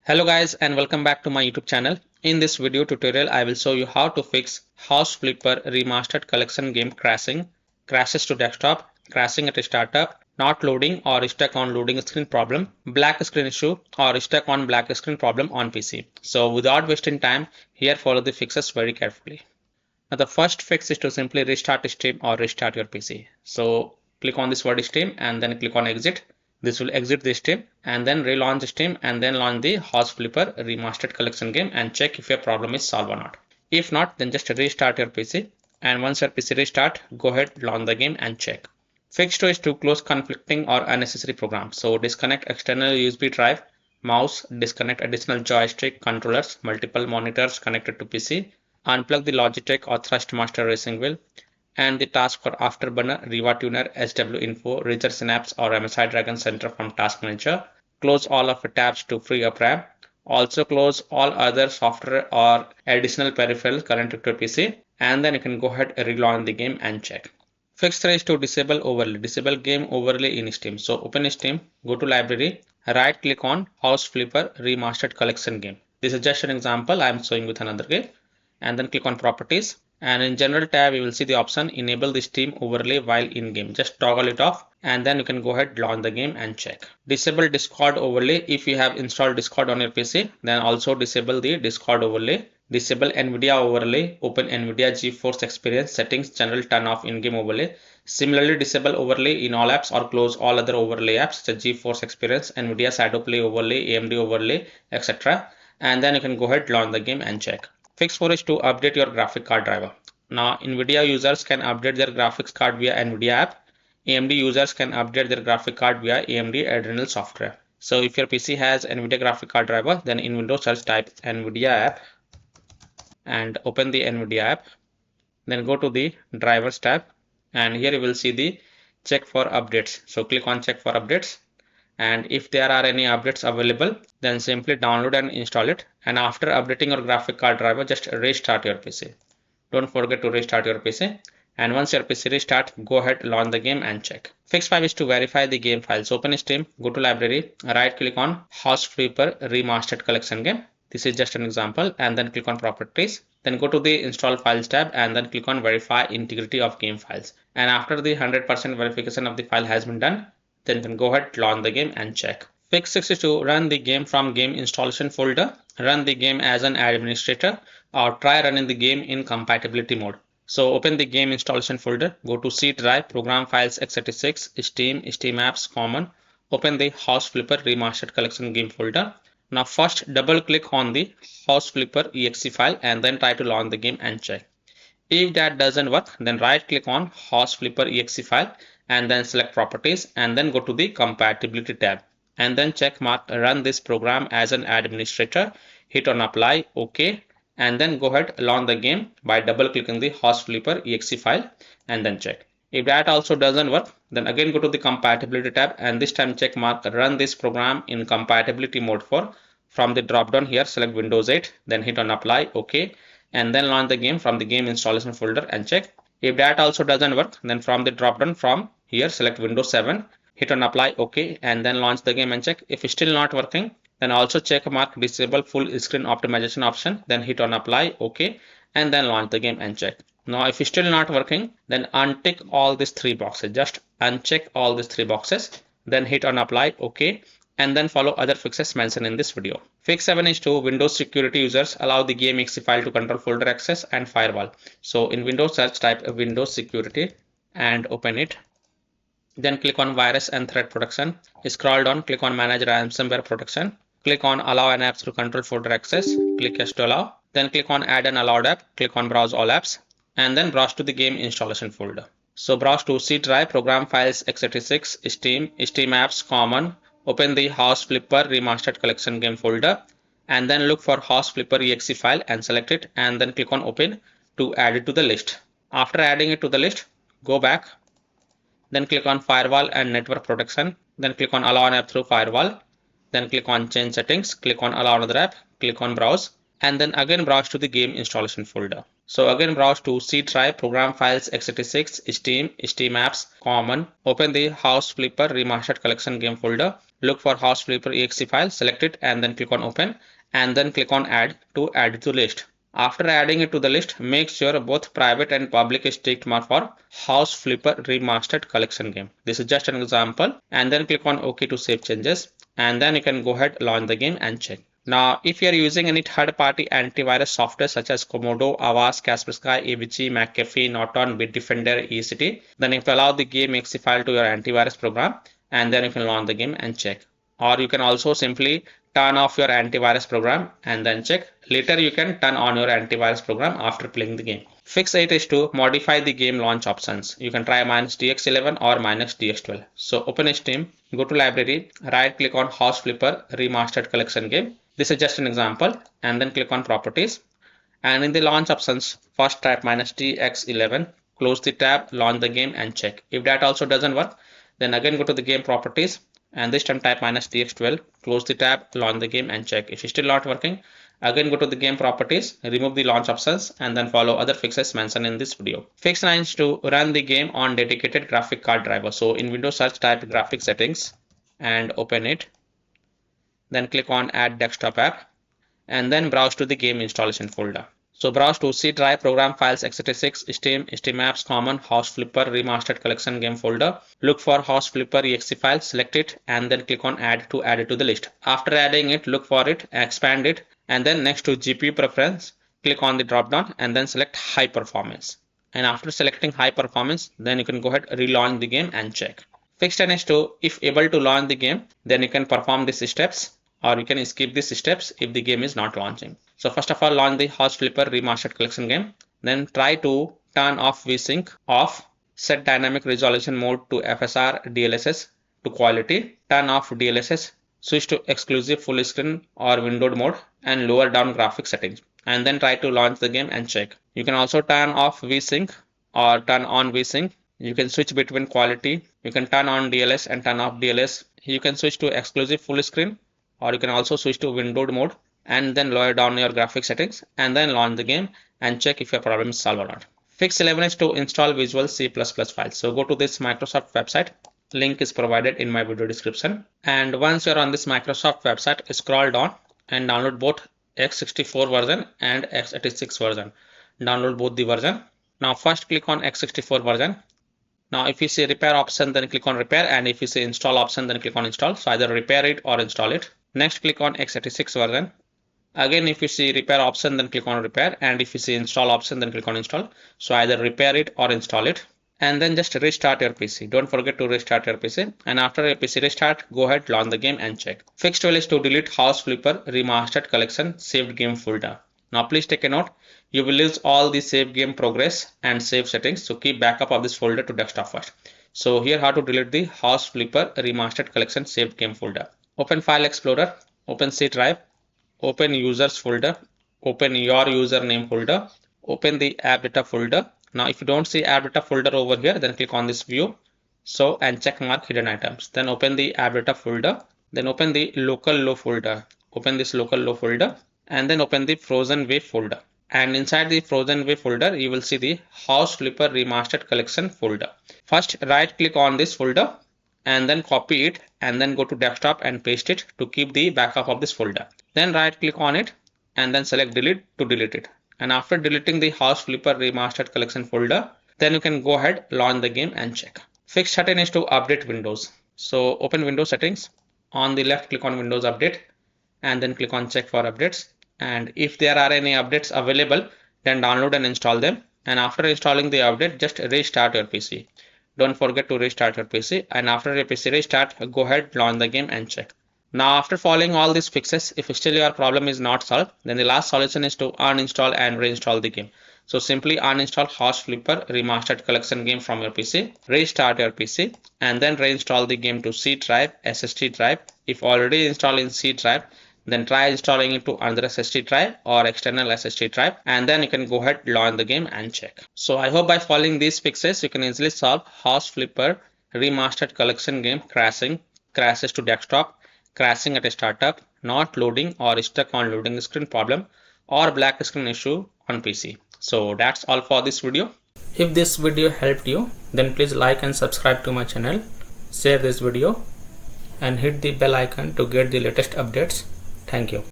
Hello guys and welcome back to my YouTube channel. In this video tutorial I will show you how to fix House Flipper Remastered Collection game crashes to desktop, crashing at startup, not loading or stuck on loading screen problem, black screen issue or stuck on black screen problem on PC. So without wasting time, here follow the fixes very carefully. Now the first fix is to simply restart Steam or restart your PC. So click on this word Steam and then click on exit. This will exit the Steam and then relaunch Steam and then launch the House Flipper Remastered Collection game and check if your problem is solved or not. If not, then just restart your PC, and once your PC restart, go ahead, launch the game and check. Fix 2 is to close conflicting or unnecessary programs. So disconnect external USB drive, mouse, disconnect additional joystick, controllers, multiple monitors connected to PC, unplug the Logitech or Thrustmaster racing wheel, and the task for Afterburner, Riva Tuner, SW Info, Razer Synapse or MSI Dragon Center from Task Manager. Close all of the tabs to free up RAM. Also close all other software or additional peripherals connected to PC, and then you can go ahead and relaunch the game and check. Fix 3 is to disable overlay. Disable game overlay in Steam. So open Steam, go to library, right click on House Flipper Remastered Collection game. This is just an example I am showing with another game. And then click on properties, and in general tab you will see the option enable the Steam overlay while in game. Just toggle it off and then you can go ahead, launch the game and check. Disable Discord overlay. If you have installed Discord on your PC, then also disable the Discord overlay. Disable Nvidia overlay. Open Nvidia GeForce Experience settings, general turn off in-game overlay. Similarly, disable overlay in all apps or close all other overlay apps such as GeForce Experience, Nvidia Shadow Play overlay, AMD overlay, etc. And then you can go ahead, launch the game and check. Fix 4 is to update your graphic card driver. Now, NVIDIA users can update their graphics card via NVIDIA app. AMD users can update their graphic card via AMD Adrenal software. So if your PC has NVIDIA graphic card driver, then in Windows search type NVIDIA app and open the NVIDIA app. Then go to the drivers tab, and here you will see the check for updates. So click on check for updates. And if there are any updates available, then simply download and install it. And after updating your graphic card driver, just restart your PC. Don't forget to restart your PC. And once your PC restart, go ahead, launch the game and check. Fix 5 is to verify the game files. Open Steam, go to library, right click on House Flipper Remastered Collection game. This is just an example, and then click on properties. Then go to the install files tab and then click on verify integrity of game files. And after the 100% verification of the file has been done, then you can go ahead, launch the game and check. Fix 6 is to run the game from game installation folder, run the game as an administrator, or try running the game in compatibility mode. So open the game installation folder, go to C drive, program files x86, Steam, Steam apps, common, open the House Flipper Remastered Collection game folder. Now first double click on the House Flipper exe file and then try to launch the game and check. If that doesn't work, then right click on House Flipper exe file and then select properties and then go to the compatibility tab and then check mark run this program as an administrator, hit on apply, OK, and then go ahead, launch the game by double clicking the House Flipper exe file and then check. If that also doesn't work, then again go to the compatibility tab and this time check mark run this program in compatibility mode for. From the drop down here select Windows 8, then hit on apply, OK, and then launch the game from the game installation folder and check. If that also doesn't work, then from the drop down from here select Windows 7, hit on apply, OK, and then launch the game and check. If it's still not working, then also check mark disable full screen optimization option, then hit on apply, OK, and then launch the game and check. Now if it's still not working, then untick all these three boxes. Just uncheck all these three boxes, then hit on apply, OK, and then follow other fixes mentioned in this video. Fix 7 is to Windows security users allow the game exe file to control folder access and firewall. So in Windows search type Windows security and open it. Then click on virus and threat protection. Scroll down, click on manage ransomware protection. Click on allow an app to control folder access. Click yes to allow. Then click on add an allowed app. Click on browse all apps and then browse to the game installation folder. So browse to C drive, program files x86, Steam, Steam apps, common. Open the House Flipper Remastered Collection game folder and then look for House Flipper exe file and select it and then click on open to add it to the list. After adding it to the list, go back, then click on firewall and network protection, then click on allow an app through firewall, then click on change settings, click on allow another app, click on browse, and then again browse to the game installation folder. So again browse to C drive, program files x86, Steam, Steam apps, common. Open the House Flipper Remastered Collection game folder look for House Flipper exe file, select it and then click on open and then click on add to add it to list. After adding it to the list, make sure both private and public is ticked mark for House Flipper Remastered Collection game. This is just an example, and then click on OK to save changes, and then you can go ahead, launch the game and check. Now, if you are using any third-party antivirus software such as Komodo, Avast, Kaspersky, AVG, McAfee, Norton, Bitdefender, ECT, then you have to allow the game exe file to your antivirus program, and then you can launch the game and check. Or you can also simply turn off your antivirus program and then check. Later you can turn on your antivirus program after playing the game. Fix 8 is to modify the game launch options. You can try -dx11 or -dx12. So open Steam, go to library, right click on House Flipper Remastered Collection game. This is just an example, and then click on properties. And in the launch options, first type -dx11, close the tab, launch the game and check. If that also doesn't work, then again go to the game properties and this time type -dx12, close the tab, launch the game and check. If it's still not working, again go to the game properties, remove the launch options and then follow other fixes mentioned in this video. Fix 9 is to run the game on dedicated graphic card driver. So in Windows search type graphic settings and open it. Then click on add desktop app and then browse to the game installation folder. So browse to C drive, program files, x86, Steam, Steam apps, common, House Flipper, Remastered Collection game folder. Look for House Flipper exe file, select it and then click on add to add it to the list. After adding it, look for it, expand it and then next to GPU preference, click on the drop down and then select high performance. And after selecting high performance, then you can go ahead, relaunch the game and check. Fix 10 is to, if able to launch the game, then you can perform these steps, or you can skip these steps if the game is not launching. So first of all, launch the House Flipper Remastered Collection game. Then try to turn off VSync off, set dynamic resolution mode to FSR DLSS to quality, turn off DLSS, switch to exclusive full screen or windowed mode and lower down graphic settings. And then try to launch the game and check. You can also turn off VSync or turn on VSync. You can switch between quality. You can turn on DLS and turn off DLS. You can switch to exclusive full screen, or you can also switch to windowed mode and then lower down your graphic settings and then launch the game and check if your problem is solved or not. Fix 11 is to install Visual C++ files. So go to this Microsoft website. Link is provided in my video description. And once you're on this Microsoft website, scroll down and download both x64 version and x86 version. Download both the version. Now first click on x64 version. Now if you see repair option, then click on repair, and if you see install option, then click on install. So either repair it or install it. Next click on x86 version. Again, if you see repair option, then click on repair, and if you see install option, then click on install. So either repair it or install it, and then just restart your PC. Don't forget to restart your PC, and after your PC restart, go ahead, launch the game and check. Fix 12 is to delete House Flipper Remastered Collection saved game folder. Now please take a note, you will lose all the save game progress and save settings, so keep backup of this folder to desktop first. So here how to delete the House Flipper Remastered Collection saved game folder. Open File Explorer, open C drive, open Users folder, open your username folder, open the App Data folder. Now if you don't see App Data folder over here, then click on this view, so and check mark hidden items. Then open the App Data folder, then open the local low folder, open this local low folder, and then open the Frozen Wave folder. And inside the Frozen Wave folder, you will see the House Flipper Remastered Collection folder. First right click on this folder and then copy it and then go to desktop and paste it to keep the backup of this folder. Then right click on it and then select delete to delete it. And after deleting the House Flipper Remastered Collection folder, then you can go ahead, launch the game and check. Fix 13 is to update Windows. So open Windows settings. On the left click on Windows Update and then click on check for updates. And if there are any updates available, then download and install them. And after installing the update, just restart your PC. Don't forget to restart your PC, and after your PC restart, go ahead, launch the game and check. Now after following all these fixes, if still your problem is not solved, then the last solution is to uninstall and reinstall the game. So simply uninstall House Flipper Remastered Collection game from your PC, restart your PC, and then reinstall the game to C drive, SSD drive. If already installed in C drive, then try installing it to another SSD drive or external SSD drive, and then you can go ahead, launch the game and check. So I hope by following these fixes, you can easily solve House Flipper Remastered Collection game crashes to desktop, crashing at a startup, not loading or stuck on loading screen problem, or black screen issue on PC. So that's all for this video. If this video helped you, then please like and subscribe to my channel, share this video, and hit the bell icon to get the latest updates. Thank you.